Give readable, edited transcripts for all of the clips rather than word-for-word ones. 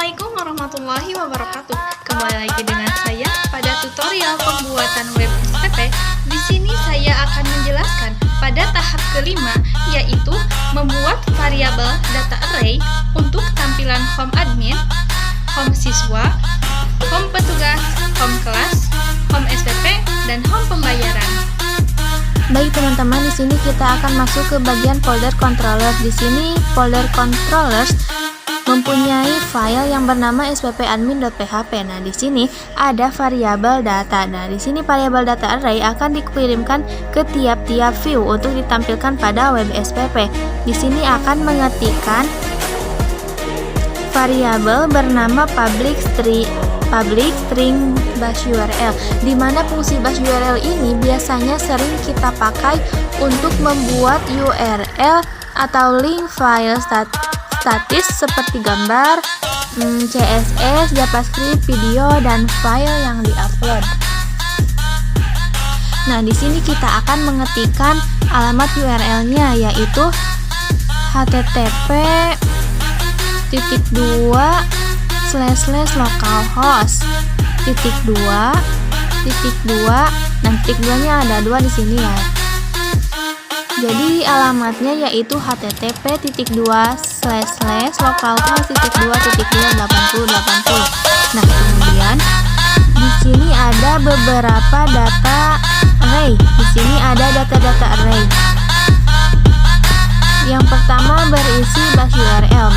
Assalamualaikum warahmatullahi wabarakatuh. Kembali lagi dengan saya pada tutorial pembuatan web SPP. Di sini saya akan menjelaskan pada tahap kelima, yaitu membuat variabel data array untuk tampilan home admin, home siswa, home petugas, home kelas, home SPP, dan home pembayaran. Baik teman-teman, di sini kita akan masuk ke bagian folder controller. Di sini folder controllers mempunyai file yang bernama sppadmin.php. Nah, di sini ada variabel data. Nah, di sini variabel data array akan dikirimkan ke tiap-tiap view untuk ditampilkan pada web SPP. Di sini akan mengetikkan variabel bernama public string bash URL, di mana fungsi bash URL ini biasanya sering kita pakai untuk membuat URL atau link file statis seperti gambar, CSS, JavaScript, video, dan file yang diupload. Nah, di sini kita akan mengetikkan alamat URL-nya, yaitu http://localhost -2 dan titik 2-nya ada 2 di sini ya. Jadi alamatnya yaitu http://localhost.2.2.80.80. Nah, kemudian di sini ada beberapa data array. Di sini ada data array. Yang pertama berisi bash URL.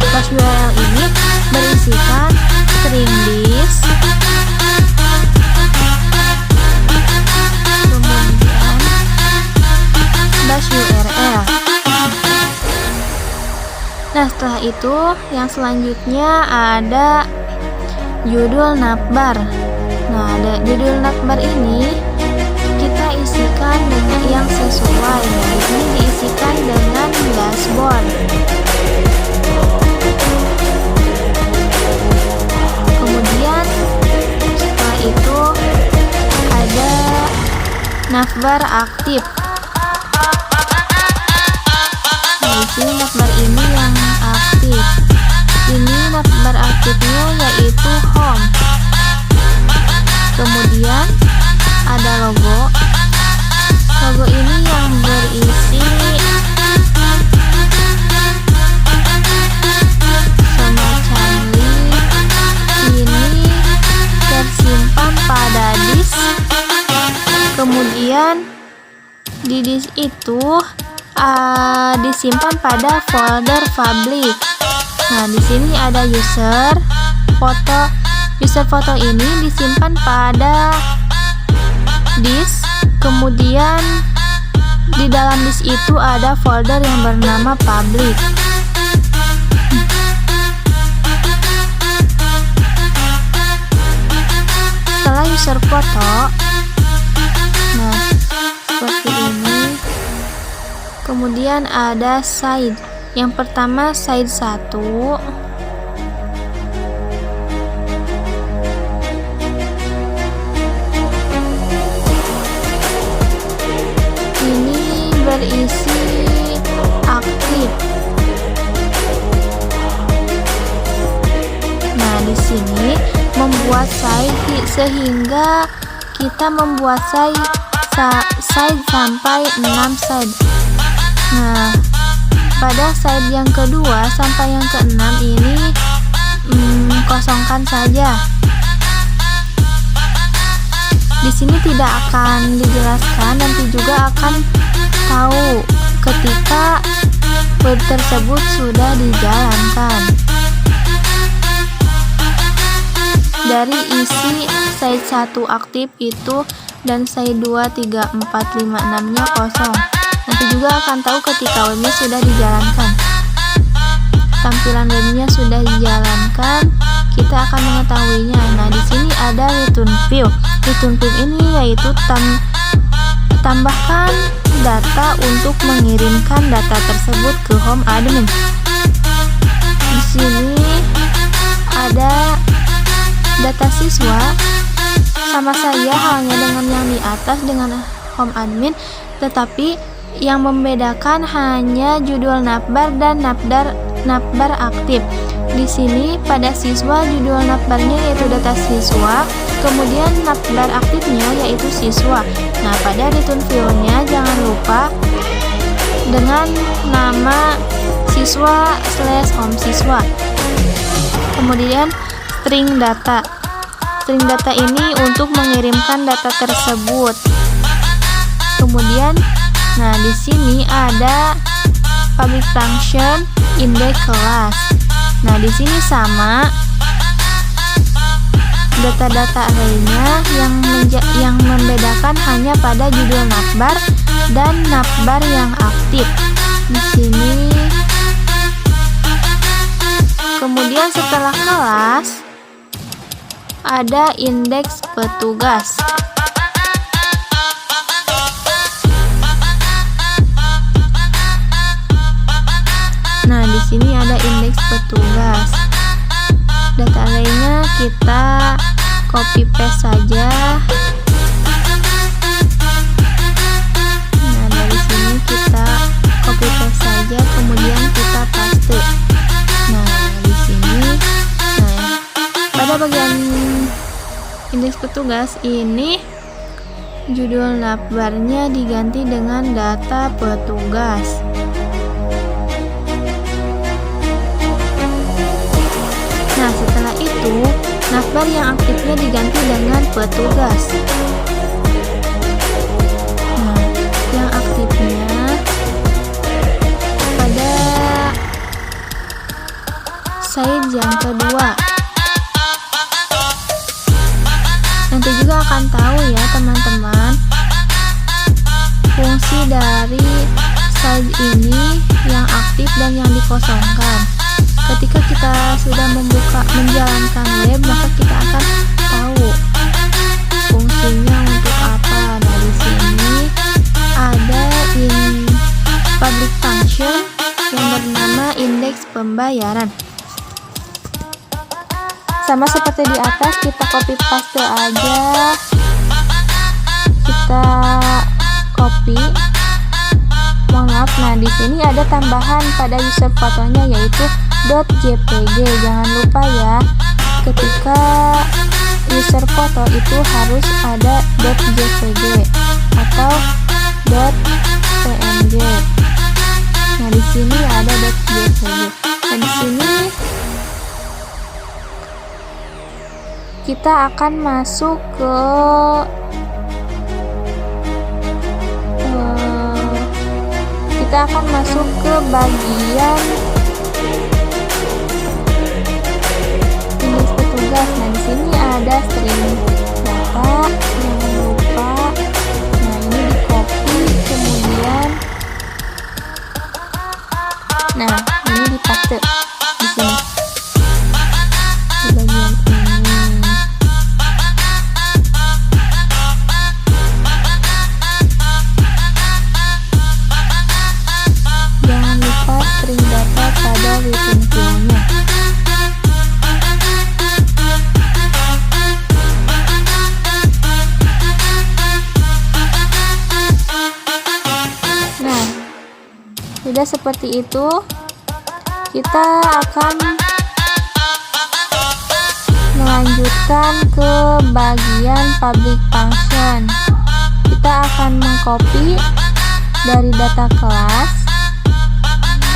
Bash URL ini berisikan string disk, kemudian bash URL. Nah, setelah itu yang selanjutnya ada judul navbar. Nah, ada judul navbar ini kita isikan dengan yang sesuai. Nah, di sini diisikan dengan dashboard. Kemudian setelah itu ada navbar aktif. Nah, di sini navbar ini yang aktif. Ini navbar aktifnya yaitu home. Kemudian ada logo. Logo ini yang berisi semacam link. Ini tersimpan pada disk. Kemudian di disk itu disimpan pada folder public. Nah, di sini ada user foto. User foto ini disimpan pada disk. Kemudian di dalam disk itu ada folder yang bernama public. Setelah user foto, nah seperti ini. Kemudian ada side. Yang pertama side 1. Berisi aktif. Nah, di sini membuat side sehingga kita membuat side sampai 6 side. Nah, pada side yang kedua sampai yang keenam ini kosongkan saja. Di sini tidak akan dijelaskan, nanti juga akan tahu ketika web tersebut sudah dijalankan. Dari isi side 1 aktif itu dan side 2, 3, 4, 5, 6-nya kosong. Nanti juga akan tahu ketika webnya sudah dijalankan. Tampilan webnya sudah dijalankan, kita akan mengetahuinya. Nah, di sini ada return view. Return view ini yaitu tambahkan data untuk mengirimkan data tersebut ke home admin. Di sini ada data siswa, sama saja halnya dengan yang di atas dengan home admin, tetapi yang membedakan hanya judul navbar dan navbar aktif. Di sini pada siswa judul navbarnya yaitu data siswa, kemudian navbar aktifnya yaitu siswa. Nah, pada return view-nya jangan lupa dengan nama siswa/home siswa. Kemudian string data. String data ini untuk mengirimkan data tersebut. Kemudian, nah di sini ada public function index kelas. Nah, di sini sama data-data arraynya yang membedakan hanya pada judul navbar dan navbar yang aktif. Di sini. Kemudian setelah kelas ada indeks petugas. Nah, di sini ada indeks petugas. Data lainnya kita copy paste saja. Nah, dari sini kita copy paste saja, kemudian kita paste. Nah, di sini, nah, pada bagian indeks petugas ini judul navbarnya diganti dengan data petugas. Nah, setelah itu navbar yang aktifnya diganti dengan petugas. Nah, yang aktifnya pada side yang kedua. Nanti juga akan tahu ya teman-teman fungsi dari side ini yang aktif dan yang dikosongkan. Ketika kita sudah menjalankan web, maka kita akan tahu fungsinya untuk apa. Nah, di sini ada public function yang bernama indeks pembayaran. Sama seperti di atas, kita copy paste aja. Kita copy. Mohon maaf. Nah, di sini ada tambahan pada user fotonya yaitu .jpg. Jangan lupa ya, ketika user foto itu harus ada .jpg atau .png. Nah, di sini ada .jpg. Nah, di sini kita akan masuk ke bagian indeks petugas. Nah, di sini ada string data, jangan lupa. Nah, ini di copy, kemudian nah ini di paste di sini di bagian ini. Jangan lupa string data pada return view-nya. Nah, sudah seperti itu, kita akan melanjutkan ke bagian public function. Kita akan mengcopy dari data kelas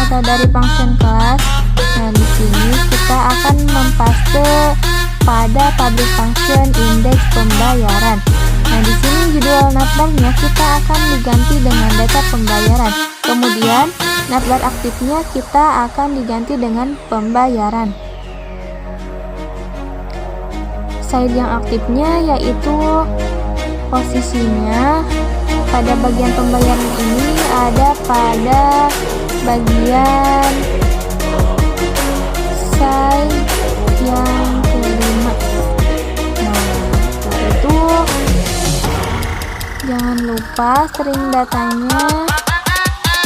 atau dari function kelas. Nah, di sini kita akan mempaste pada public function indeks pembayaran. Nah, di sini judul navbarnya kita akan diganti dengan data pembayaran. Kemudian navbar aktifnya kita akan diganti dengan pembayaran. Side yang aktifnya yaitu posisinya pada bagian pembayaran ini ada pada bagian side yang kelima. Nah, setelah itu jangan lupa string datanya.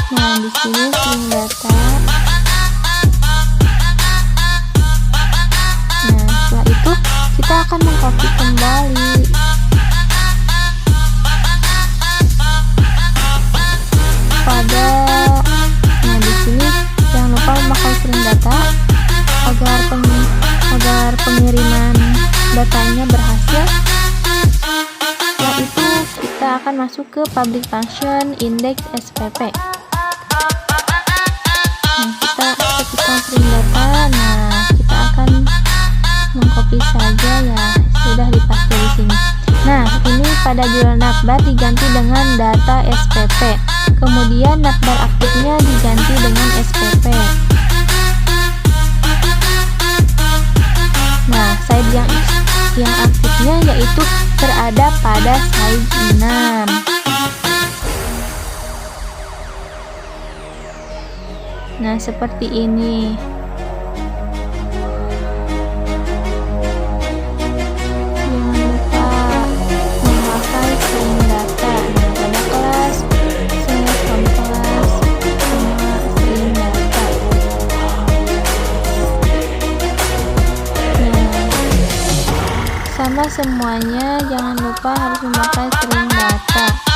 Nah, di sini string data. Nah, setelah itu kita akan mengcopy kembali. Nah, di sini jangan lupa memakai string data agar datanya berhasil. Setelah itu kita akan masuk ke public function index SPP. Nah, kita ketikkan string data. Nah, kita akan mengcopy saja ya, sudah dipaste di sini. Nah, ini pada judul navbar diganti dengan data SPP. Kemudian navbar aktifnya diganti dengan SPP. Nah, side yang aktifnya yaitu berada pada side 6. Nah, seperti ini. Sama semuanya, jangan lupa harus memakai string data.